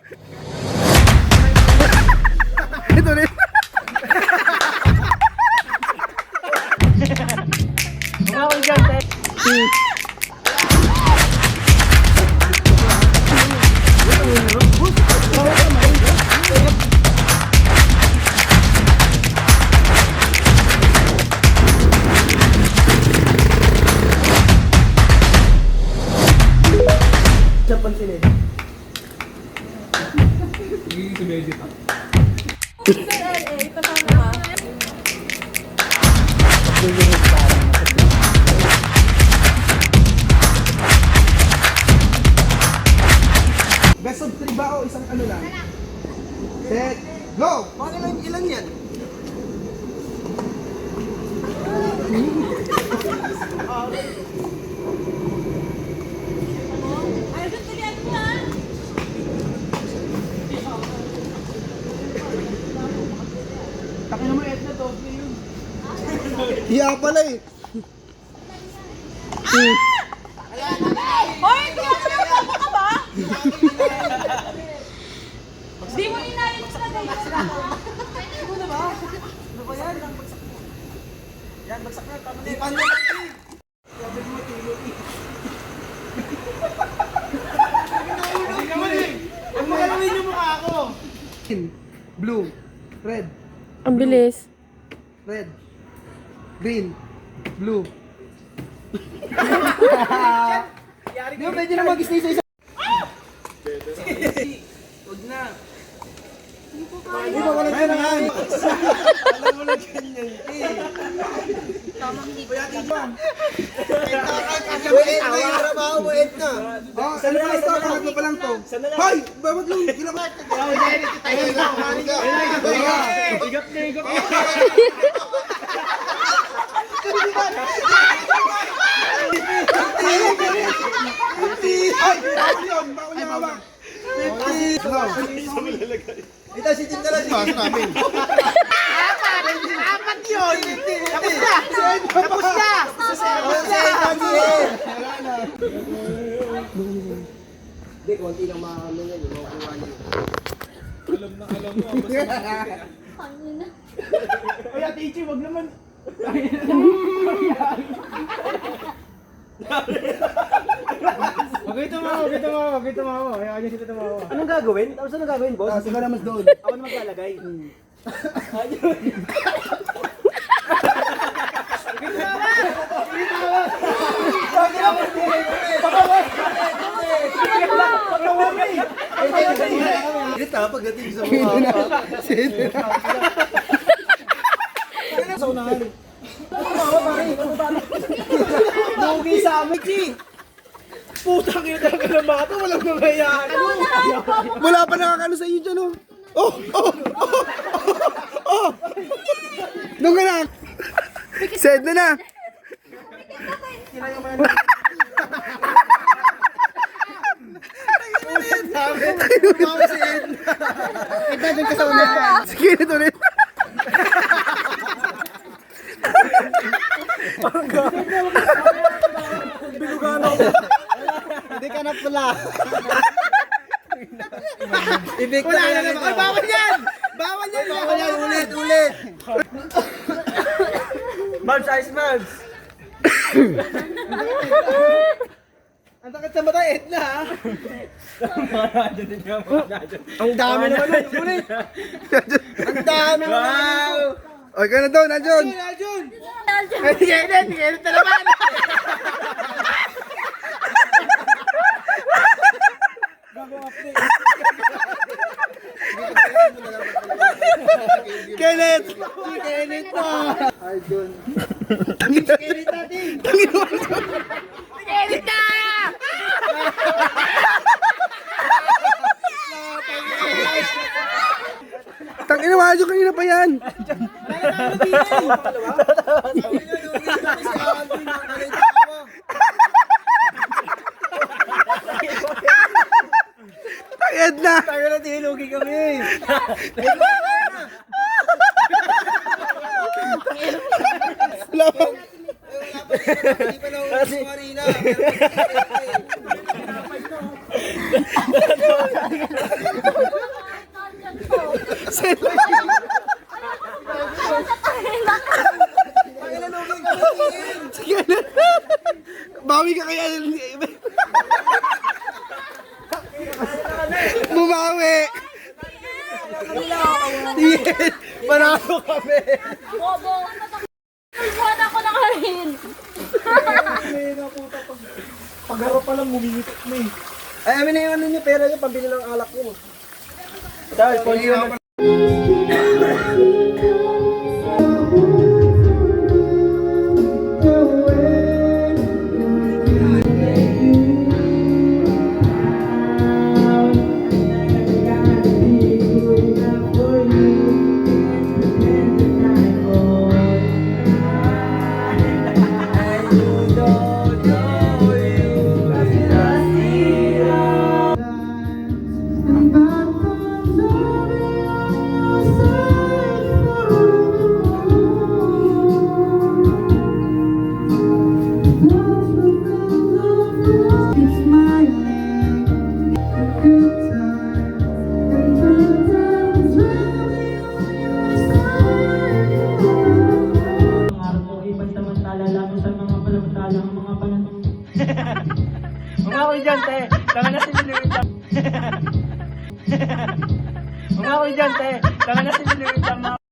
Ito rin. Umawag dyan, te. Japan sila. Best of 3 ba o isang ano lang? Set, go! Bakit ilan yan? Takin naman Edna, doble yun. Hiya pala eh. Hoy, kaya nagpapa ka ba? Di mo inayin mo sa kanya. Ano na ba? Ano ba yan? Bagsak mo. Yan, bagsak na. Tama na. Di pa nyo natin. Sabi mo, tulog eh. Hindi naman eh. Huwag mo galawin yung mukha ako. Blue. Red. Ang bilis. Red. Green. Blue. Di ba pwede na mag-stay sa isa? Huwag na. Hindi ba walang ganyan? Alam mo na ganyan eh. Payatin ba? Wait, tawa ka trabaho mo, Edna. Oh, ano pa ito? Pangatlo pa lang to. Hoy! Ba't lang? Ilang ka? Igot na, igot. Ay! Bawal yun! Bawal yung hawak! Ito si Tim talaga. Baso namin. Apat yun! Tapos na! Tapos na! Hindi, konti lang makakano yan. Makukuha niyo. Alam mo. Ay, Ate Ichi, wag naman. Huwag kayo tumawa. Ayaw niyo sila tumawa. Anong gagawin? Tapos anong gagawin, boss? Sige na mas doon. Ako na maglalagay. Ito, pagdating sa mukha. Sa unahan. Lugi sa amin, Chi! Putang ina talaga ng mga to, walang mamayaan. Wala pa nakakano sa iyo dyan, oh! Oh! Oh! Oh! Oh! Doon ka na! Sed na na! Ito dun ka sa unahan. Sige, ito rin. Bilugano. Hindi ka na pala. Wala na naman. Ay, bawal yan! Bawal yan! Bawal yan! Ulit! Mabs, ice mabs. Ang takot sa mata, Edna, ha? Ang dami naman nun. Ulit! Ang dami naman. Oy, ka na doon, Aljun! Aljun! Tigil na naman! Kenneth! Kenneth na! Aljun! Kenneth natin! Kenneth na! Tangina mo, Aljun, kanina pa yan! Edna! Tayo na tinugi kami! Wala pa! Hindi pa na marina! Sige na. Bawi ka kaya. Bumawi. Yes. Manalo kami. Bobo. Buwan ako ng harin. Pagharap pa lang, bumingit mo eh. Ay, amin na yung ano niyo, pera niyo, pambili ng alak niyo. Dahil, pwede naman. Mga komedyante, tama na si Luluita. Mga komedyante, tama na si Luluita.